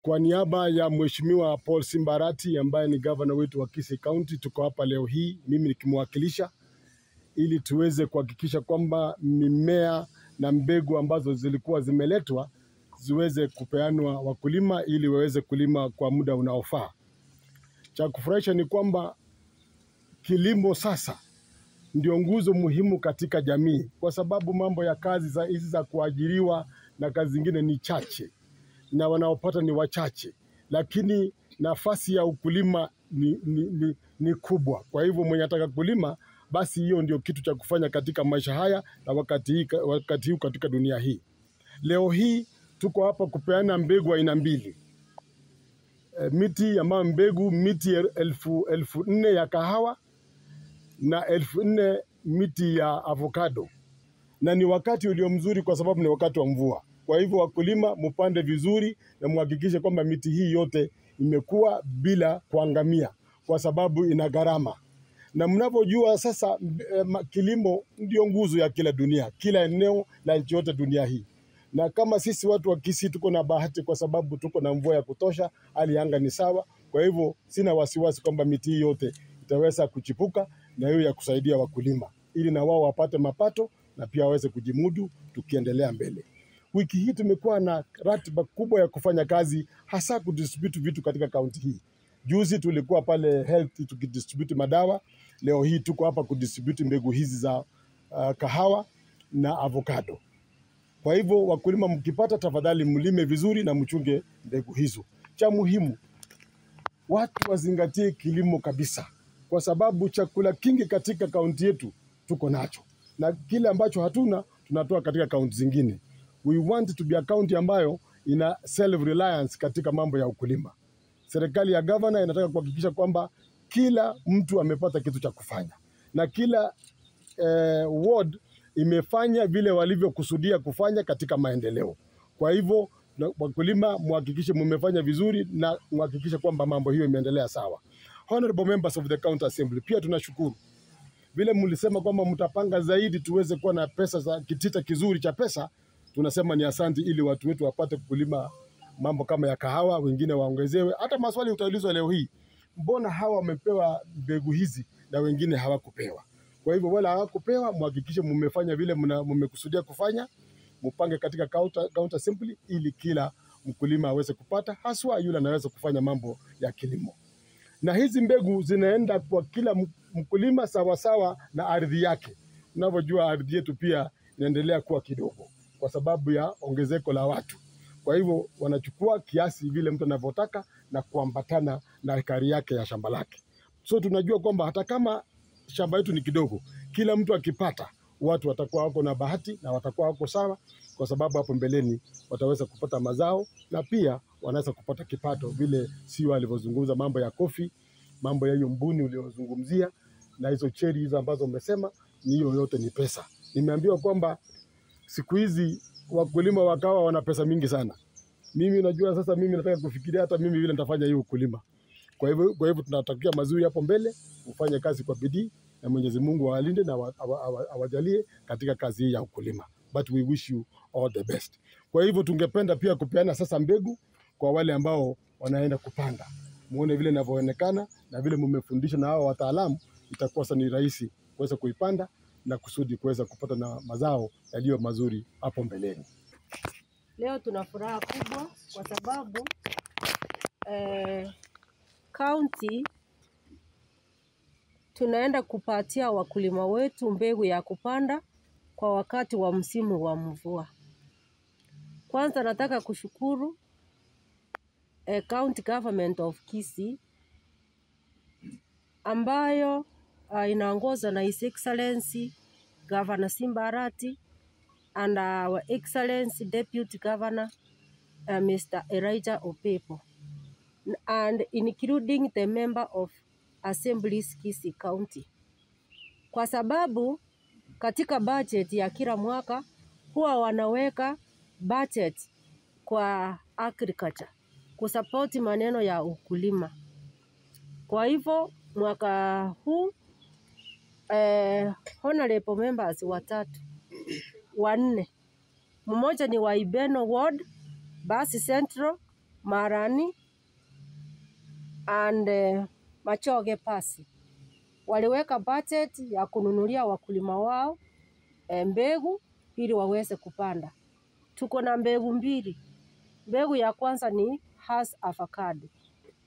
Kwa niaba ya Mheshimiwa Paul Simba Arati ambaye ni governor wetu wa Kisii County, tuko hapa leo hii mimi nikimwakilisha ili tuweze kuhakikisha kwamba mimea na mbegu ambazo zilikuwa zimeletwa ziweze kupeanwa wakulima ili waweze kulima kwa muda unaofaa. Cha kufurahisha ni kwamba kilimo sasa ndio nguzo muhimu katika jamii, kwa sababu mambo ya kazi hizi za kuajiriwa na kazi zingine ni chache na wanaopata ni wachache, lakini nafasi ya ukulima ni kubwa. Kwa hivyo mwenye ataka kulima, basi hiyo ndio kitu cha kufanya katika maisha haya na wakati huu katika dunia hii. Leo hii tuko hapa kupeana mbegu aina mbili. Miti ambayo miti 4,000 ya kahawa na 4,000 miti ya avocado. Na ni wakati ulio mzuri kwa sababu ni wakati wa mvua. Kwa hivyo wakulima mpande vizuri na muhakikishe kwamba miti hii yote imekuwa bila kuangamia kwa sababu ina gharama. Na mnavyojua sasa kilimo ndio nguzo ya kila dunia, kila eneo la nchi yote dunia hii. Na kama sisi watu wa Kisii tuko na bahati kwa sababu tuko na mvua ya kutosha, hali ya anga ni sawa. Kwa hivyo sina wasiwasi kwamba miti hii yote itaweza kuchipuka na hiyo ya kusaidia wakulima ili na wao wapate mapato na pia waweze kujimudu tukiendelea mbele. Wiki hii tumekuwa na ratiba kubwa ya kufanya kazi, hasa kudistribute vitu katika kaunti hii. Juzi tulikuwa pale health tukidistribute madawa. Leo hii tuko hapa kudistribute mbegu hizi za kahawa na avocado. Kwa hivyo wakulima mkipata, tafadhali mlime vizuri na mchunge mbegu hizo. Cha muhimu, watu wazingatie kilimo kabisa, kwa sababu chakula kingi katika kaunti yetu tuko nacho, na kile ambacho hatuna tunatoa katika kaunti zingine. We want to be a county ambayo ina self-reliance katika mambo ya ukulima. Serikali ya governor inataka kuhakikisha kwamba kila mtu amepata kitu cha kufanya, na kila ward imefanya vile walivyokusudia kufanya katika maendeleo. Kwa hivyo wakulima muhakikishe mmefanya vizuri na muhakikishe kwamba mambo hiyo imeendelea sawa. Honorable members of the county assembly, pia tunashukuru vile mlisema kwamba mtapanga zaidi tuweze kuwa na pesa za kitita kizuri cha pesa. Tunasema ni asante, ili watu wetu wapate kulima mambo kama ya kahawa, wengine waongezewe. Hata maswali utaulizwa leo hii, mbona hawa wamepewa mbegu hizi na wengine hawakupewa? Kwa hivyo wala hawakupewa, muhakikishe mmefanya vile mmekusudia kufanya, mpange katika county assembly ili kila mkulima aweze kupata, haswa yule anaweza kufanya mambo ya kilimo. Na hizi mbegu zinaenda kwa kila mkulima sawa sawa na ardhi yake. Unavyojua ardhi yetu pia inaendelea kuwa kidogo kwa sababu ya ongezeko la watu. Kwa hivyo wanachukua kiasi vile mtu anavyotaka na kuambatana na ekari yake ya shamba lake. So tunajua kwamba hata kama shamba yetu ni kidogo, kila mtu akipata, watu watakuwa wako na bahati na watakuwa wako sawa, kwa sababu hapo mbeleni wataweza kupata mazao na pia wanaweza kupata kipato, vile sio alivyozungumza mambo ya kofi, mambo ya hiyo mbuni uliozungumzia, na hizo cherry hizo ambazo umesema, ni hiyo yote ni pesa. Nimeambiwa kwamba siku hizi wakulima wakawa wana pesa mingi sana. Mimi najua sasa, mimi nataka kufikiria hata mimi vile nitafanya hiyo ukulima. Kwa hivyo tunatakia mazuri hapo mbele, ufanye kazi kwa bidii na Mwenyezi Mungu awalinde na awajalie katika kazi hii ya ukulima. But we wish you all the best. Kwa hivyo tungependa pia kupeana sasa mbegu kwa wale ambao wanaenda kupanda. Muone vile inavyoonekana na vile mmefundisha na hao wataalamu, itakuwa sasa ni rahisi kuweza kuipanda na kusudi kuweza kupata na mazao yaliyo mazuri hapo mbeleni. Leo tuna furaha kubwa kwa sababu county tunaenda kupatia wakulima wetu mbegu ya kupanda kwa wakati wa msimu wa mvua. Kwanza nataka kushukuru county government of Kisii ambayo inaongoza na His Excellency Governor Simba Arati and our Excellency Deputy Governor Mr. Elijah Opepo, and including the member of Assemblies Kisii County. Kwa sababu katika budget ya kila mwaka huwa wanaweka budget kwa agriculture kusupport maneno ya ukulima. Kwa hivyo mwaka huu honorable members wanne, mmoja ni wa Ibeno Ward, Basi Central, Marani and Machoge Pasi. Waliweka budget ya kununulia wakulima wao mbegu ili waweze kupanda. Tuko na mbegu mbili. Mbegu ya kwanza ni Hass Avocado.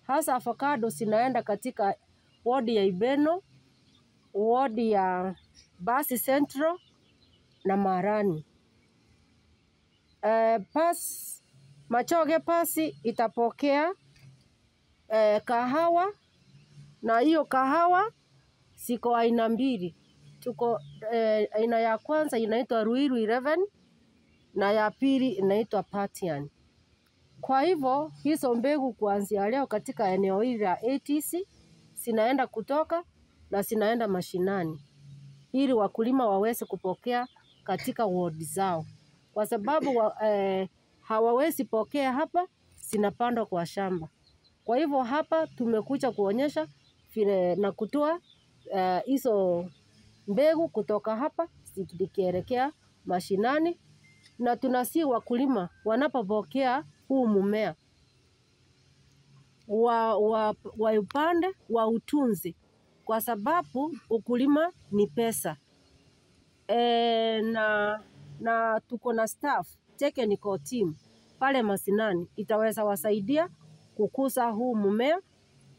Hass Avocado zinaenda katika wodi ya Ibeno, wodi ya Basi Central na Marani. Machoge Pasi itapokea kahawa, na hiyo kahawa siko aina mbili. Tuko aina ya kwanza inaitwa Ruiru 11 na ya pili inaitwa Patian. Kwa hivyo hizo mbegu kuanzia leo katika eneo hili la ATC zinaenda kutoka na zinaenda mashinani ili wakulima waweze kupokea katika ward zao, kwa sababu hawawezi pokea hapa, zinapandwa kwa shamba. Kwa hivyo hapa tumekuja kuonyesha vile na kutoa hizo mbegu kutoka hapa zikielekea mashinani, na tunasi wakulima wanapopokea huu mmea wa upande wa utunzi, kwa sababu ukulima ni pesa. Na tuko na staff technical team pale mashinani itaweza wasaidia kukuza huu mmea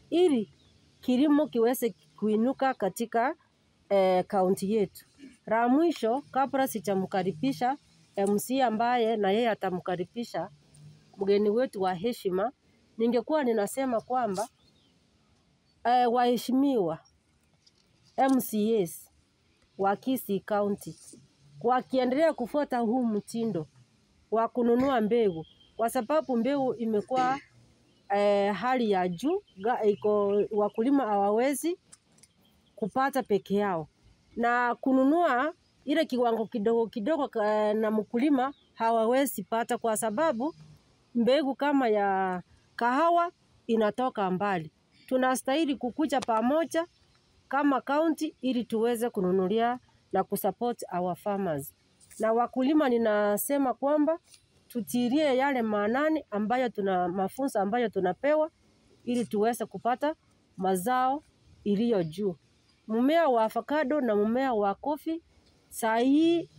ili kilimo kiweze kuinuka katika kaunti yetu. La mwisho, kabla sijamkaribisha MC ambaye na yeye atamkaribisha mgeni wetu wa heshima, ningekuwa ninasema kwamba waheshimiwa MCAs wa Kisii County wakiendelea kufuata huu mtindo wa kununua mbegu, kwa sababu mbegu imekuwa hali ya juu, wakulima hawawezi kupata peke yao, na kununua ile kiwango kidogo kidogo na mkulima hawawezi pata, kwa sababu mbegu kama ya kahawa inatoka mbali. Tunastahili kukuja pamoja kama county ili tuweze kununulia na kusupport our farmers. Na wakulima ninasema kwamba tutilie yale maanani ambayo mafunzo ambayo tunapewa ili tuweze kupata mazao iliyo juu. Mmea wa avocado na mmea wa coffee saa hii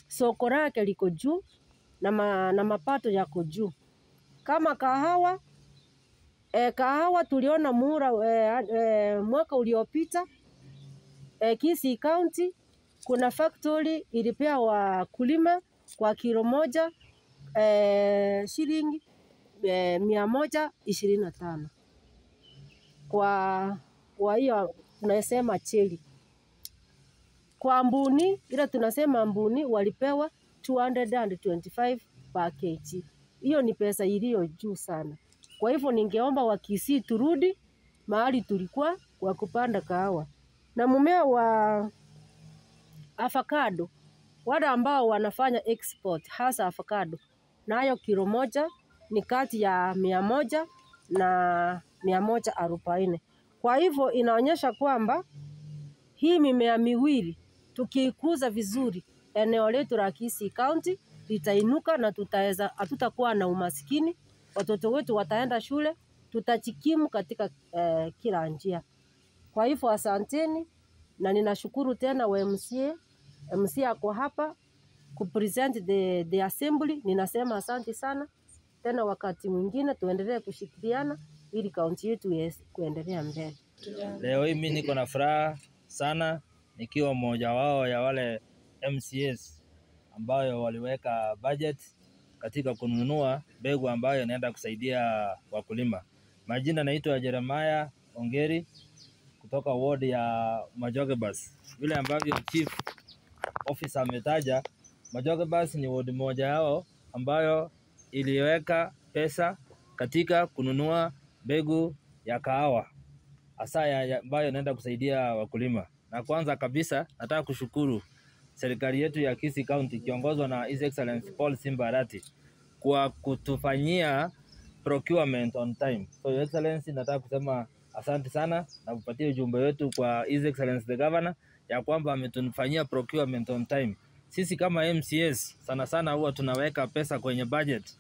soko lake liko juu na mapato yako juu. Kama kahawa, kahawa tuliona mwaka uliopita Kisii County kuna factory ilipea wakulima kwa kilo moja shilingi 125. Kwa hiyo tunasema cheli. Kwa mbuni, ila tunasema mbuni walipewa 225 per kg. Hiyo ni pesa iliyo juu sana. Kwa hivyo ningeomba Wakisii turudi mahali tulikuwa kwa kupanda kahawa. Na mmea wa avocado, wale ambao wanafanya export hasa avocado, nayo kilo moja ni kati ya 100 na 140. Kwa hivyo inaonyesha kwamba hii mimea miwili tukikuza vizuri, eneo letu la Kisii County litainuka na hatutakuwa na umaskini. Watoto wetu wataenda shule, tutajikimu katika kila njia. Kwa hivyo asanteni, na ninashukuru tena wa MC ako hapa kupresent the assembly. Ninasema asante sana tena, wakati mwingine tuendelee kushirikiana ili kaunti yetu kuendelea mbele. Leo hii mimi niko na furaha sana nikiwa mmoja wao ya wale MCAs ambayo waliweka budget katika kununua mbegu ambayo inaenda kusaidia wakulima. Majina naitwa Jeremiah Ongeri kutoka ward ya Machoge Bus. Vile ambavyo chief officer ametaja, Machoge Bus ni ward moja yao ambayo iliweka pesa katika kununua mbegu ya kahawa hasa ambayo inaenda kusaidia wakulima. Na kwanza kabisa nataka kushukuru serikali yetu ya Kisii County kiongozwa na His Excellency Paul Simba Arati kwa kutufanyia procurement on time. So Your Excellency, nataka kusema asante sana na kupatia ujumbe wetu kwa His Excellency the Governor ya kwamba ametufanyia procurement on time. Sisi kama MCAs sana sana huwa tunaweka pesa kwenye budget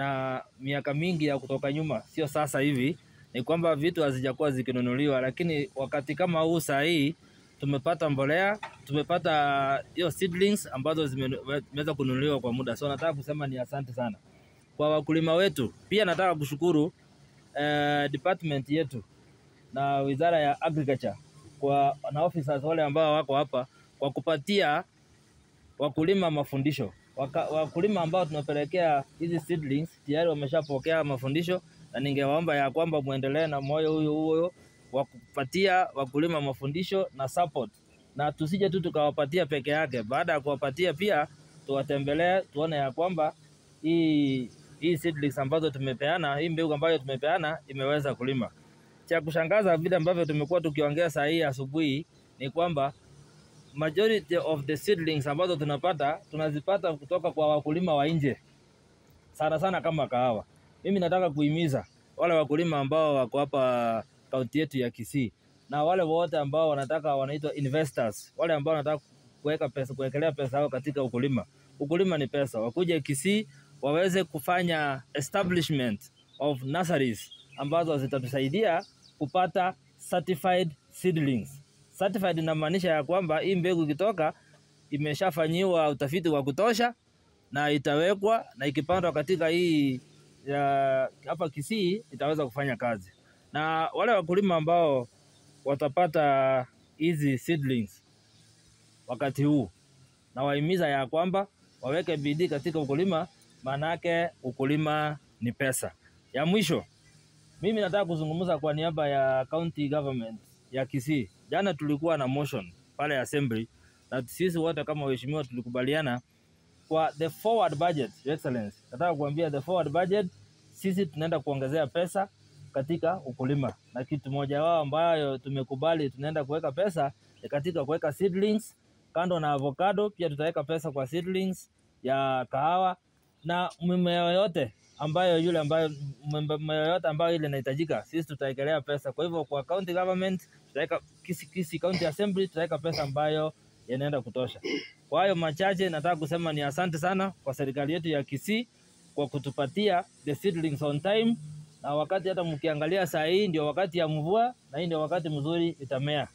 na miaka mingi ya kutoka nyuma, sio sasa hivi, ni kwamba vitu hazijakuwa zikinunuliwa, lakini wakati kama huu saa hii tumepata mbolea, tumepata hiyo seedlings ambazo zimeweza kununuliwa kwa muda. So nataka kusema ni asante sana kwa wakulima wetu. Pia nataka kushukuru department yetu na Wizara ya Agriculture na officers wale ambao wako hapa kwa kupatia wakulima mafundisho. Wakulima ambao tunapelekea hizi seedlings tayari wameshapokea mafundisho, na ningewaomba ya kwamba muendelee na moyo huo wa kupatia wakulima mafundisho na support, na tusije tu tukawapatia peke yake. Baada ya kuwapatia pia tuwatembelee, tuone ya kwamba hii seedlings ambazo tumepeana, hii mbegu ambayo tumepeana imeweza kulima. Cha kushangaza vile ambavyo tumekuwa tukiongea saa hii asubuhi ni kwamba majority of the seedlings ambazo tunazipata kutoka kwa wakulima wa nje, sana sana kama kahawa. Mimi nataka kuhimiza wale wakulima ambao wako hapa kaunti yetu ya Kisii, na wale wote ambao wanaitwa investors, wale ambao wanataka kuwekelea pesa yao katika ukulima. Ukulima ni pesa. Wakuje Kisii waweze kufanya establishment of nurseries ambazo zitatusaidia kupata certified seedlings. Certified inamaanisha ya kwamba hii mbegu ikitoka imeshafanyiwa utafiti wa kutosha na itawekwa, na ikipandwa katika hii hapa Kisii itaweza kufanya kazi. Na wale wakulima ambao watapata hizi seedlings wakati huu, na wahimiza ya kwamba waweke bidii katika ukulima, manake ukulima ni pesa. Ya mwisho, mimi nataka kuzungumza kwa niaba ya county government ya Kisii. Jana tulikuwa na motion pale assembly, na sisi wote kama waheshimiwa tulikubaliana kwa the forward budget, Your Excellency. Nataka kuambia the forward budget, sisi tunaenda kuongezea pesa katika ukulima, na kitu moja wao ambayo tumekubali tunaenda kuweka pesa katika kuweka seedlings. Kando na avocado, pia tutaweka pesa kwa seedlings ya kahawa na mimea yote ambayo ile inahitajika, sisi tutaekelea pesa. Kwa hivyo kwa county government tutaweka Kisii County Assembly tutaweka pesa ambayo yanaenda kutosha. Kwa hayo machache nataka kusema ni asante sana kwa serikali yetu ya Kisii kwa kutupatia the seedlings on time, na wakati hata mkiangalia saa hii ndio wakati ya mvua, na hii ndio wakati mzuri itamea.